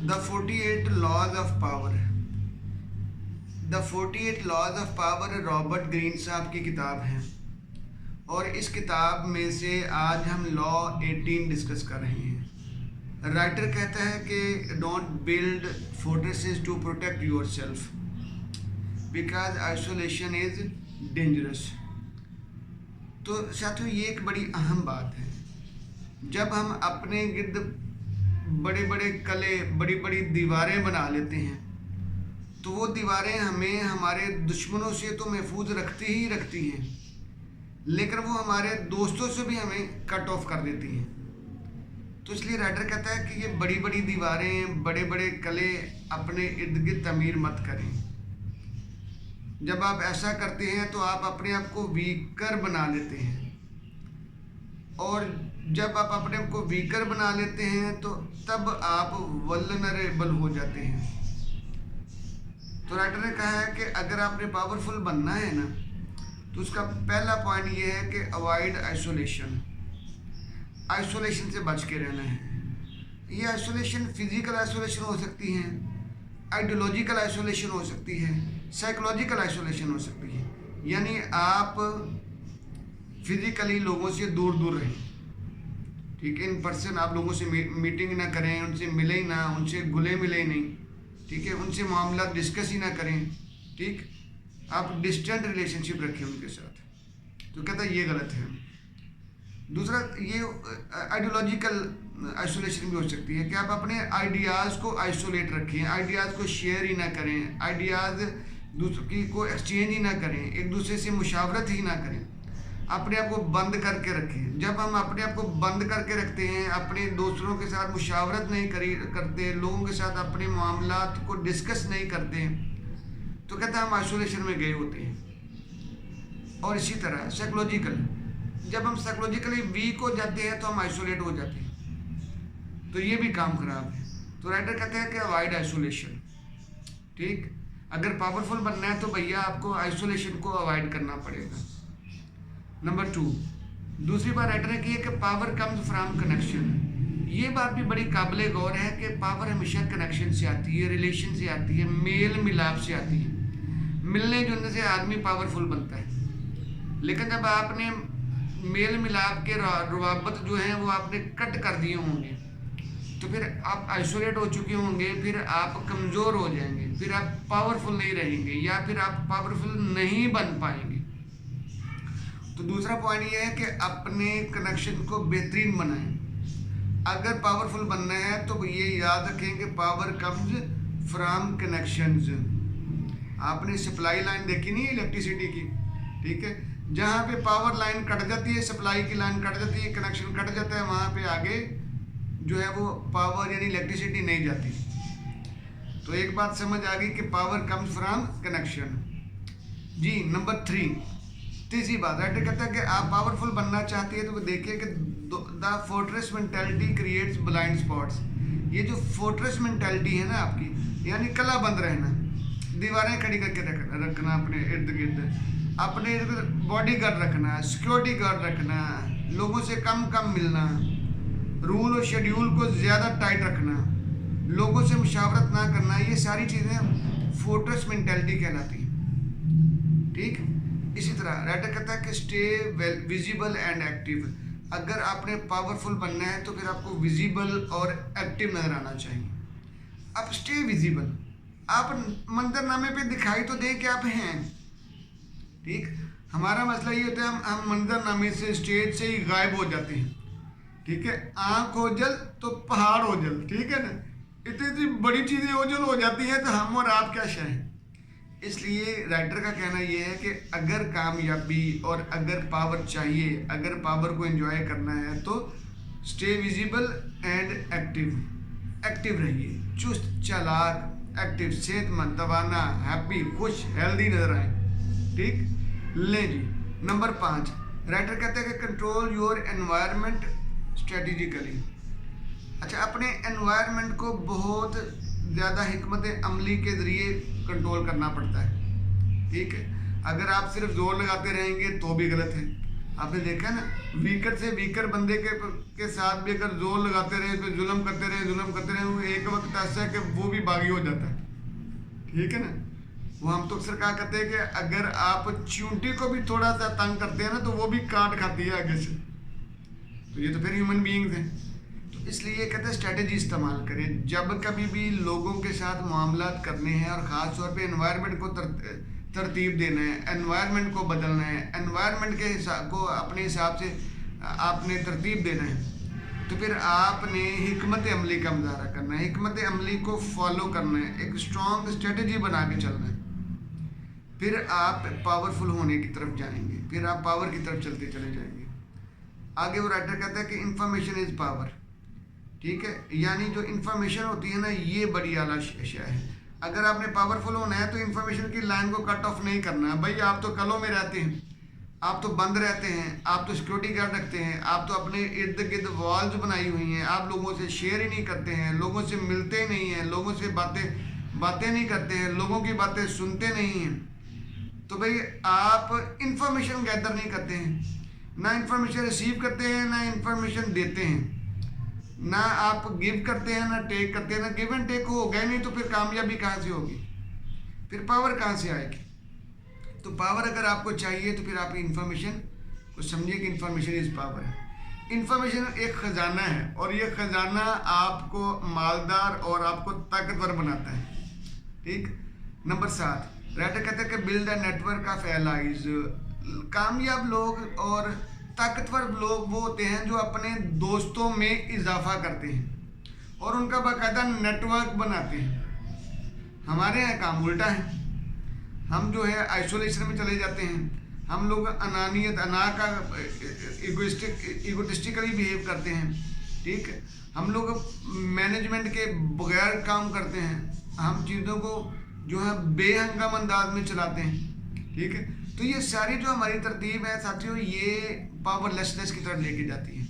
The 48 laws of power. The 48 laws of power Robert Greene साहब की किताब है और इस किताब में से आज हम लॉ 18 डिस्कस कर रहे हैं। राइटर कहता है कि don't build fortresses to protect yourself because isolation is dangerous. तो साथियों, ये एक बड़ी अहम बात है। जब हम अपने गिर्द बड़े बड़े कले, बड़ी बड़ी दीवारें बना लेते हैं तो वो दीवारें हमें हमारे दुश्मनों से तो महफूज रखती ही रखती हैं, लेकिन वो हमारे दोस्तों से भी हमें कट ऑफ कर देती हैं। तो इसलिए राइटर कहता है कि ये बड़ी बड़ी दीवारें, बड़े बड़े कले अपने इर्द गिर्द तमीर मत करें। जब आप ऐसा करते हैं तो आप अपने आप को वीकर बना लेते हैं, और जब आप अपने आप को वीकर बना लेते हैं तो तब आप वल्नरेबल हो जाते हैं। तो राइटर ने कहा है कि अगर आपने पावरफुल बनना है ना, तो उसका पहला पॉइंट ये है कि अवॉइड आइसोलेशन। आइसोलेशन से बच के रहना है। ये आइसोलेशन फिजिकल आइसोलेशन हो सकती है, आइडियोलॉजिकल आइसोलेशन हो सकती है, साइकोलॉजिकल आइसोलेशन हो सकती है। यानी आप फिजिकली लोगों से दूर दूर रहें, ठीक है। इन पर्सन आप लोगों से मीटिंग ना करें, उनसे मिले ही ना, उनसे घुले मिले ही नहीं, ठीक है। उनसे मामला डिस्कस ही ना करें, ठीक। आप डिस्टेंट रिलेशनशिप रखें उनके साथ। तो कहता है ये गलत है। दूसरा, ये आइडियोलॉजिकल आइसोलेशन भी हो सकती है कि आप अपने आइडियाज़ को आइसोलेट रखें, आइडियाज़ को शेयर ही ना करें, आइडियाज़ दूसरी को एक्सचेंज ही ना करें, एक दूसरे से मुशावरत ही ना करें, अपने आप को बंद करके रखें। जब हम अपने आप को बंद करके रखते हैं, अपने दोस्तों के साथ मुशावरत नहीं करते, लोगों के साथ अपने मामलात को डिस्कस नहीं करते, तो कहते हैं हम आइसोलेशन में गए होते हैं। और इसी तरह साइकोलॉजिकल, जब हम साइकोलॉजिकली वीक हो जाते हैं तो हम आइसोलेट हो जाते हैं, तो ये भी काम खराब है। तो राइटर कहते हैं कि अवॉइड आइसोलेशन, ठीक। अगर पावरफुल बनना है तो भैया आपको आइसोलेशन को अवॉइड करना पड़ेगा। नंबर 2, दूसरी बात राइटर ने की है कि पावर कम्स फ्रॉम कनेक्शन। ये बात भी बड़ी काबिल गौर है कि पावर हमेशा कनेक्शन से आती है, रिलेशन से आती है, मेल मिलाप से आती है। मिलने जुलने से आदमी पावरफुल बनता है, लेकिन जब आपने मेल मिलाप के रवाबत जो हैं वो आपने कट कर दिए होंगे तो फिर आप आइसोलेट हो चुके होंगे, फिर आप कमज़ोर हो जाएंगे, फिर आप पावरफुल नहीं रहेंगे या फिर आप पावरफुल नहीं बन पाएंगे। तो दूसरा पॉइंट ये है कि अपने कनेक्शन को बेहतरीन बनाएं। अगर पावरफुल बनना है तो ये याद रखें कि पावर कम्स फ्रॉम कनेक्शंस। आपने सप्लाई लाइन देखी नहीं इलेक्ट्रिसिटी की, ठीक है। जहाँ पे पावर लाइन कट जाती है, सप्लाई की लाइन कट जाती है, कनेक्शन कट जाता है, वहाँ पे आगे जो है वो पावर यानी इलेक्ट्रिसिटी नहीं जाती। तो एक बात समझ आ गई कि पावर कम्स फ्रॉम कनेक्शन जी। नंबर 3, तीसरी बात राइटर कहता है कि आप पावरफुल बनना चाहते हैं तो देखिए कि the fortress mentality creates blind spots. ये जो फोर्ट्रेस मेंटालिटी है ना आपकी, यानी कला बंद रहना, दीवारें खड़ी करके रखना अपने इर्द गिर्द, अपने इर्द गिर्द बॉडी गार्ड रखना, सिक्योरिटी गार्ड रखना, लोगों से कम कम मिलना, रूल और शेड्यूल को ज़्यादा टाइट रखना, लोगों से मुशावरत ना करना, ये सारी चीज़ें फोर्ट्रेस मेंटालिटी कहलाती हैं, ठीक। इसी तरह राइटर कहता है कि स्टे विजिबल एंड एक्टिव। अगर आपने पावरफुल बनना है तो फिर आपको विजिबल और एक्टिव नजर आना चाहिए। अब स्टे विजिबल, आप मंजरनामे पे दिखाई तो दें कि आप हैं, ठीक। हमारा मसला ये होता है हम मंजरनामे से, स्टेज से ही गायब हो जाते हैं, ठीक है। आँख ओझल तो पहाड़ ओझल, ठीक है ना। इतनी बड़ी चीज़ें ओझल हो जाती हैं तो हम और आप क्या शायद। इसलिए राइटर का कहना यह है कि अगर कामयाबी और अगर पावर चाहिए, अगर पावर को एंजॉय करना है तो stay visible and active. Active रहिए, चुस्त चालाक, एक्टिव, सेहतमंद, तवाना, हैप्पी, खुश, हेल्दी नजर आए, ठीक। ले जी। नंबर 5, राइटर कहता है कि कंट्रोल योर एनवायरनमेंट स्ट्रेटेजिकली। अच्छा, अपने एनवायरनमेंट को बहुत ज़्यादा हिकमत अमली के ज़रिए कंट्रोल करना पड़ता है, ठीक है। अगर आप सिर्फ जोर लगाते रहेंगे तो भी गलत है, आपने देखा ना, वीकर से वीकर बंदे के साथ भी अगर जोर लगाते रहे तो जुल्म करते रहे, वो एक वक्त ऐसा है कि वो भी बागी हो जाता है। ठीक है ना। वो हम तो अक्सर कहा करते हैं कि अगर आप चींटी को भी थोड़ा सा तंग करते हैं ना तो वो भी काट खाती है आगे से। तो ये तो फिर ह्यूमन बीइंग्स हैं। तो इसलिए कहते हैं स्ट्रेटेजी इस्तेमाल करें जब कभी भी लोगों के साथ मामलात करने हैं, और ख़ास तौर पे एनवायरनमेंट को तरतीब देना है, एनवायरनमेंट को बदलना है, एनवायरनमेंट के हिसाब को अपने हिसाब से आपने तरतीब देना है, तो फिर आपने हिकमत अमली का मुजाहरा करना है, हिकमत अमली को फॉलो करना है, एक स्ट्रॉन्ग स्ट्रेटजी बना के चलना है। फिर आप पावरफुल होने की तरफ जाएंगे, फिर आप पावर की तरफ चलते चले जाएंगे। आगे वो राइटर कहता है कि इंफॉर्मेशन इज़ पावर। ठीक है, यानी जो इंफॉर्मेशन होती है ना, ये बड़ी आला अशिया है। अगर आपने पावरफुल होना है तो इंफॉर्मेशन की लाइन को कट ऑफ नहीं करना है। भाई आप तो कलों में रहते हैं, आप तो बंद रहते हैं, आप तो सिक्योरिटी गार्ड रखते हैं, आप तो अपने इर्द गिर्द वॉल्स बनाई हुई हैं, आप लोगों से शेयर ही नहीं करते हैं, लोगों से मिलते ही नहीं हैं, लोगों से बातें नहीं करते हैं, लोगों की बातें सुनते नहीं हैं, तो भाई आप इंफॉर्मेशन गैदर नहीं करते हैं, ना इंफॉर्मेशन रिसीव करते हैं, ना इंफॉर्मेशन देते हैं, ना आप गिव करते हैं, ना टेक करते हैं, ना गिव एंड टेक हो गए नहीं तो फिर कामयाबी कहाँ से होगी, फिर पावर कहाँ से आएगी। तो पावर अगर आपको चाहिए तो फिर आप इंफॉर्मेशन को समझिए कि इंफॉर्मेशन इज़ पावर है। इंफॉर्मेशन एक ख़जाना है और ये ख़जाना आपको मालदार और आपको ताकतवर बनाता है। ठीक। नंबर 7, राइटर कहते हैं कि build a network of allies. कामयाब लोग और ताकतवर लोग वो होते हैं जो अपने दोस्तों में इजाफा करते हैं और उनका बाकायदा नेटवर्क बनाते हैं। हमारे यहाँ काम उल्टा है, हम जो है आइसोलेशन में चले जाते हैं, हम लोग का इगोटिस्टिकली बिहेव करते हैं। ठीक है, हम लोग मैनेजमेंट के बगैर काम करते हैं, हम चीज़ों को जो है बेहंगाम अंदाज में चलाते हैं। ठीक है, तो ये सारी जो हमारी तरतीब है साथियों, ये पावरलेसनेस की तरफ लेके जाती है।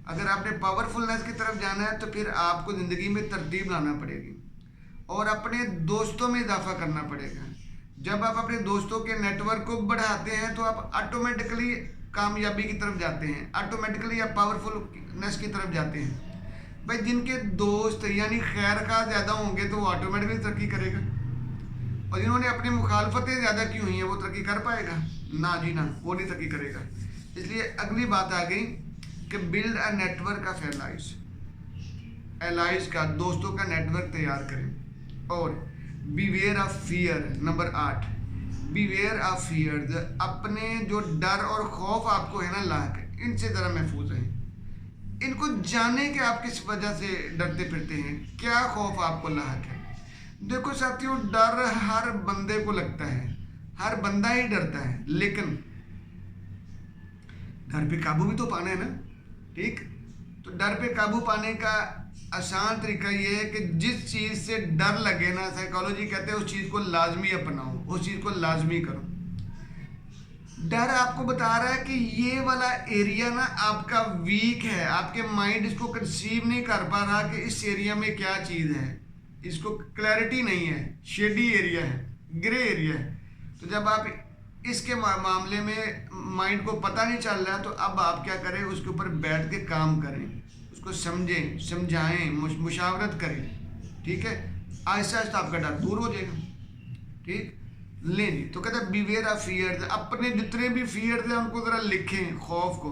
अगर आपने पावरफुलनेस की तरफ जाना है तो फिर आपको ज़िंदगी में तरतीब लाना पड़ेगी और अपने दोस्तों में इजाफा करना पड़ेगा। जब आप अपने दोस्तों के नेटवर्क को बढ़ाते हैं तो आप ऑटोमेटिकली कामयाबी की तरफ जाते हैं, ऑटोमेटिकली आप पावरफुलनेस की तरफ जाते हैं। भाई जिनके दोस्त यानी खैर का ज़्यादा होंगे तो वो ऑटोमेटिकली तरक्की करेगा, और जिन्होंने अपनी मुखालफतें ज़्यादा की हुई हैं वो तरक्की कर पाएगा? ना जी ना, वो नहीं तरक्की करेगा। इसलिए अगली बात आ गई कि build a network of allies का, दोस्तों का नेटवर्क तैयार करें। और beware of fear, number 8, beware of fear. अपने जो डर और खौफ आपको है ना लाक, इनसे ज़रा महफूज रहें। इनको जाने कि आप किस वजह से डरते फिरते हैं, क्या खौफ आपको लाक है। देखो साथियों, डर हर बंदे को लगता है, हर बंदा ही डरता है, लेकिन डर पे काबू भी तो पाना है ना। ठीक, तो डर पे काबू पाने का आसान तरीका ये है कि जिस चीज़ से डर लगे ना, साइकोलॉजी कहते हैं उस चीज़ को लाजमी अपनाओ, उस चीज़ को लाजमी करो। डर आपको बता रहा है कि ये वाला एरिया ना आपका वीक है, आपके माइंड इसको कंसीव नहीं कर पा रहा कि इस एरिया में क्या चीज़ है, इसको क्लैरिटी नहीं है, शेडी एरिया है, ग्रे एरिया है। तो जब आप इसके मामले में माइंड को पता नहीं चल रहा, तो अब आप क्या करें, उसके ऊपर बैठ के काम करें, उसको समझें, समझाएं, मुशावरत करें। ठीक है, आहिस्ता आहिस्ता आपका डर दूर हो जाएगा। ठीक, लें जी। तो कहते हैं बीवेयर ऑफ फियर। अपने जितने भी फियर थे उनको ज़रा लिखें, खौफ को,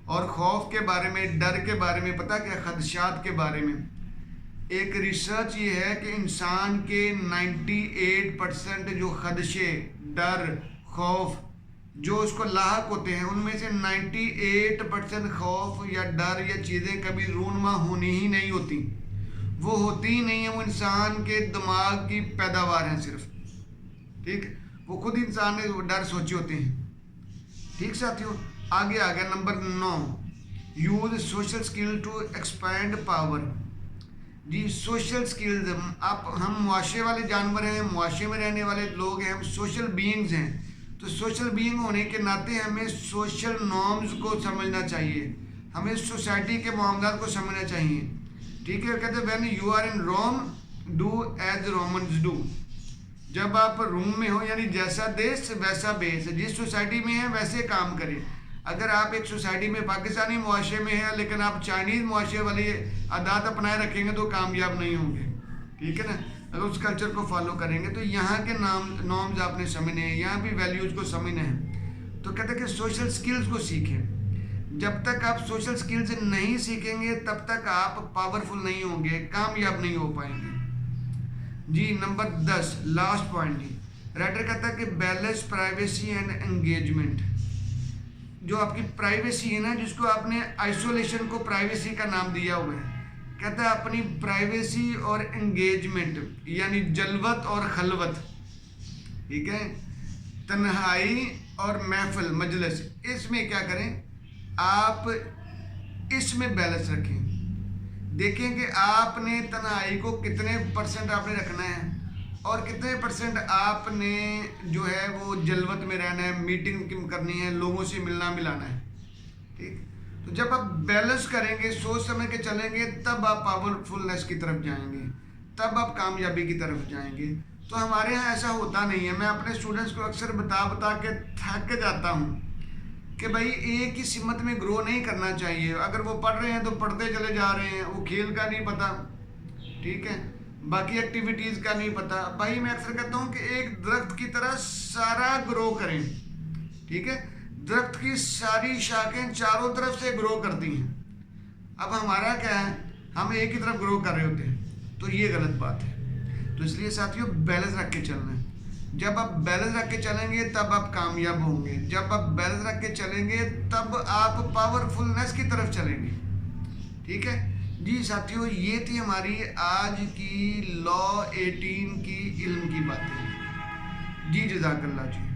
और खौफ के बारे में, डर के बारे में, पता क्या, खदशात के बारे में। एक रिसर्च ये है कि इंसान के 98% जो खदशे, डर, खौफ जो उसको लाहक होते हैं, उनमें से 98% खौफ या डर या चीज़ें कभी रूनमा होनी ही नहीं होती, वो होती ही नहीं है, वो इंसान के दिमाग की पैदावार है सिर्फ। ठीक, वो खुद इंसान ने डर सोचे होते हैं। ठीक साथियों, आगे आ गया number 9, use social skill to expand power. जी, सोशल स्किल्स, हम मुआशरे वाले जानवर हैं, मुआशरे में रहने वाले लोग हैं, हम सोशल बीइंग्स हैं। तो सोशल बीइंग होने के नाते हमें सोशल नॉर्म्स को समझना चाहिए, हमें सोसाइटी के मामलात को समझना चाहिए। ठीक है, कहते हैं when you are in Rome do as Romans do. जब आप रोम में हो यानी जैसा देश वैसा बेस, जिस सोसाइटी में है वैसे काम करें। अगर आप एक सोसाइटी में पाकिस्तानी मुआशरे में हैं लेकिन आप चाइनीज़ मुआशरे वाली आदत अपनाए रखेंगे तो कामयाब नहीं होंगे, ठीक है ना। अगर उस कल्चर को फॉलो करेंगे तो यहाँ के नॉर्म्स आपने समझने हैं, यहाँ भी वैल्यूज़ को समझना है। तो कहते हैं कि सोशल स्किल्स को सीखें। जब तक आप सोशल स्किल्स नहीं सीखेंगे तब तक आप पावरफुल नहीं होंगे, कामयाब नहीं हो पाएंगे जी। नंबर 10 लास्ट पॉइंट जी, राइटर कहता है कि बैलेंस प्राइवेसी एंड एंगेजमेंट। जो आपकी प्राइवेसी है ना, जिसको आपने आइसोलेशन को प्राइवेसी का नाम दिया हुआ है, कहता है अपनी प्राइवेसी और एंगेजमेंट यानी जलवत और खलवत, ठीक है, तन्हाई और महफिल मजलिस, इसमें क्या करें आप, इसमें बैलेंस रखें। देखें कि आपने तन्हाई को कितने परसेंट आपने रखना है और कितने परसेंट आपने जो है वो जलवत में रहना है, मीटिंग करनी है, लोगों से मिलना मिलाना है, ठीक। तो जब आप बैलेंस करेंगे, सोच समझ के चलेंगे, तब आप पावरफुलनेस की तरफ जाएंगे, तब आप कामयाबी की तरफ जाएंगे। तो हमारे यहाँ ऐसा होता नहीं है। मैं अपने स्टूडेंट्स को अक्सर बता के थक जाता हूँ कि भाई एक ही सिमत में ग्रो नहीं करना चाहिए। अगर वो पढ़ रहे हैं तो पढ़ते चले जा रहे हैं, वो खेल का नहीं पता, ठीक है, बाकी एक्टिविटीज़ का नहीं पता। भाई मैं अक्सर कहता हूँ कि एक दरख्त की तरह सारा ग्रो करें, ठीक है। दरख्त की सारी शाखें चारों तरफ से ग्रो करती हैं। अब हमारा क्या है, हम एक ही तरफ ग्रो कर रहे होते हैं, तो ये गलत बात है। तो इसलिए साथियों बैलेंस रख के चलना है। जब आप बैलेंस रख के चलेंगे तब आप कामयाब होंगे। जब आप बैलेंस रख के चलेंगे तब आप पावरफुलनेस की तरफ चलेंगे, ठीक है जी। साथियों ये थी हमारी आज की लॉ 18 की इल्म की बातें जी। जज़ाकल्लाह जी।